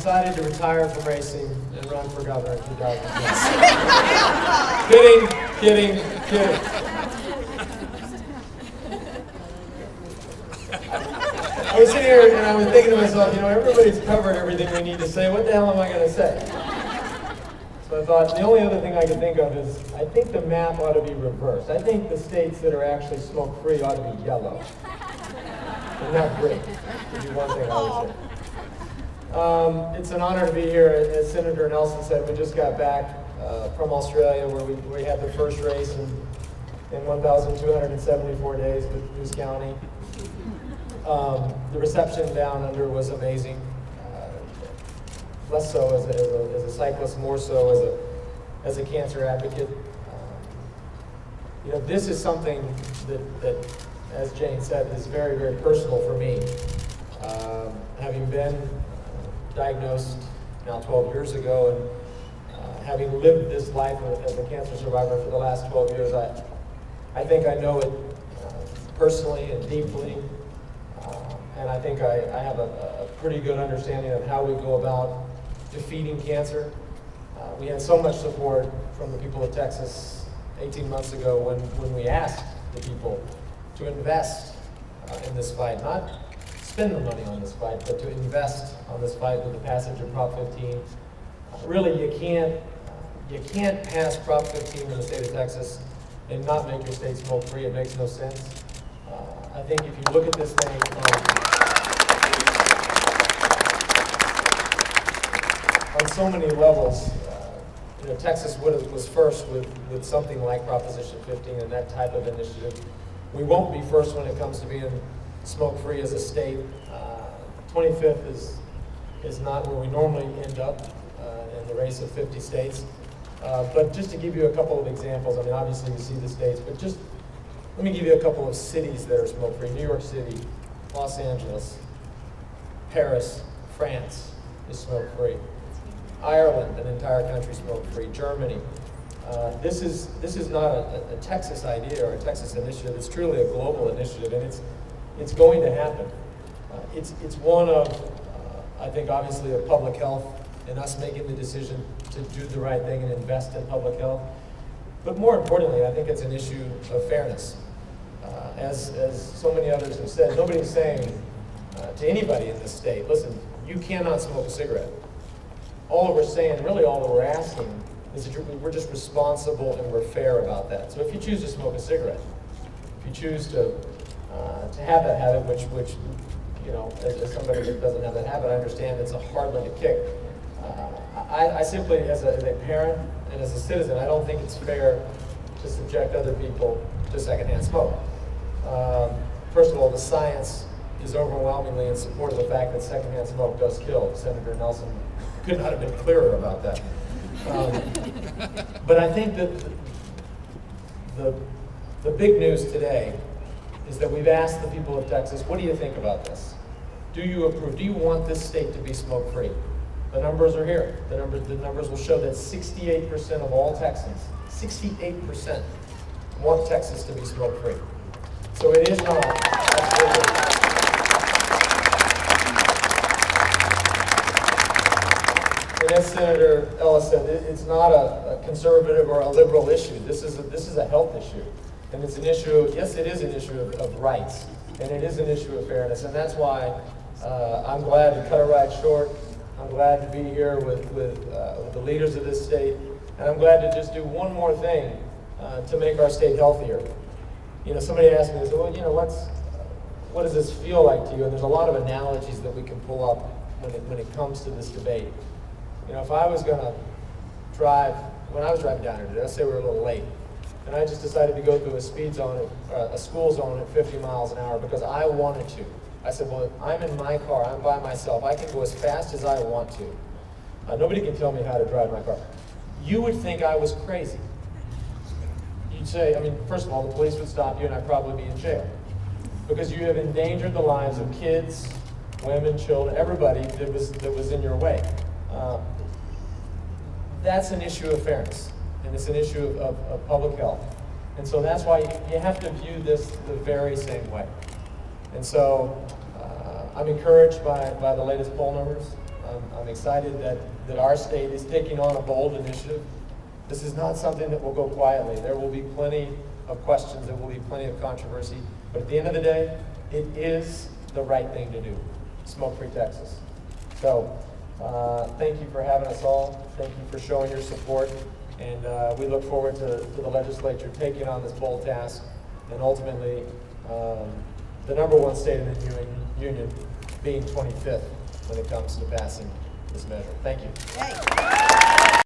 decided to retire from racing and run for governor in 2010. Kidding. I was sitting here and I was thinking to myself, everybody's covered everything we need to say. What the hell am I going to say? So I thought the only other thing I could think of is I think the map ought to be reversed. I think the states that are actually smoke-free ought to be yellow. And not green. Would be one thing I would say. It's an honor to be here. As Senator Nelson said, we just got back from Australia where we had the first race in 1,274 days with Moose County. The reception down under was amazing. Less so as a cyclist, more so as a cancer advocate. This is something that, as Jane said, is very, very personal for me. Having been diagnosed now 12 years ago and having lived this life as a cancer survivor for the last 12 years, I think I know it personally and deeply. And I think I have a pretty good understanding of how we go about defeating cancer. We had so much support from the people of Texas 18 months ago when we asked the people to invest in this fight, not spend the money on this fight, but to invest on this fight with the passage of Prop 15. Really, you can't pass Prop 15 in the state of Texas and not make your state smoke-free. It makes no sense. I think if you look at this thing on so many levels, Texas was first with something like Proposition 15 and that type of initiative. We won't be first when it comes to being smoke-free as a state. 25th is not where we normally end up in the race of 50 states. But just to give you a couple of examples, obviously you see the states, but just let me give you a couple of cities that are smoke-free. New York City, Los Angeles, Paris, France is smoke-free. Ireland, an entire country smoke-free. Germany. This is not a Texas idea or a Texas initiative. It's truly a global initiative, and it's going to happen. It's one of, I think, obviously, of public health and us making the decision to do the right thing and invest in public health. But more importantly, I think it's an issue of fairness. As so many others have said, nobody's saying to anybody in this state, listen, you cannot smoke a cigarette. All that we're saying, really all that we're asking, is that we're just responsible and we're fair about that. So if you choose to smoke a cigarette, if you choose to have that habit, which as somebody that doesn't have that habit, I understand it's a hard one to kick. I simply, as a parent and as a citizen, I don't think it's fair to subject other people to secondhand smoke. First of all, the science is overwhelmingly in support of the fact that secondhand smoke does kill. Senator Nelson could not have been clearer about that. But I think that the big news today is that we've asked the people of Texas, what do you think about this? Do you approve? Do you want this state to be smoke-free? The numbers are here. The numbers will show that 68% of all Texans, 68% want Texas to be smoke-free. So it is not absolutely. And as Senator Ellis said, it's not a conservative or a liberal issue. This is a health issue. And it's an issue, yes, it is an issue of rights. And it is an issue of fairness. And that's why I'm glad to cut it right short. I'm glad to be here with the leaders of this state. And I'm glad to just do one more thing to make our state healthier. Somebody asked me, well, what does this feel like to you? And there's a lot of analogies that we can pull up when it comes to this debate. If I was going to drive, when I was driving down here today, let's say we were a little late, and I just decided to go through a school zone at 50 miles an hour because I wanted to. I said, well, I'm in my car, I'm by myself, I can go as fast as I want to. Nobody can tell me how to drive my car. You would think I was crazy. You'd say, first of all, the police would stop you and I'd probably be in jail. Because you have endangered the lives of kids, women, children, everybody that was in your way. That's an issue of fairness, and it's an issue of public health. And so that's why you have to view this the very same way. And so I'm encouraged by the latest poll numbers. I'm excited that our state is taking on a bold initiative. This is not something that will go quietly. There will be plenty of questions, there will be plenty of controversy, but at the end of the day, it is the right thing to do. Smoke-free Texas. So, thank you for having us all. Thank you for showing your support, and we look forward to the legislature taking on this bold task, and ultimately, the #1 state in the union being 25th when it comes to passing this measure. Thank you. Yay.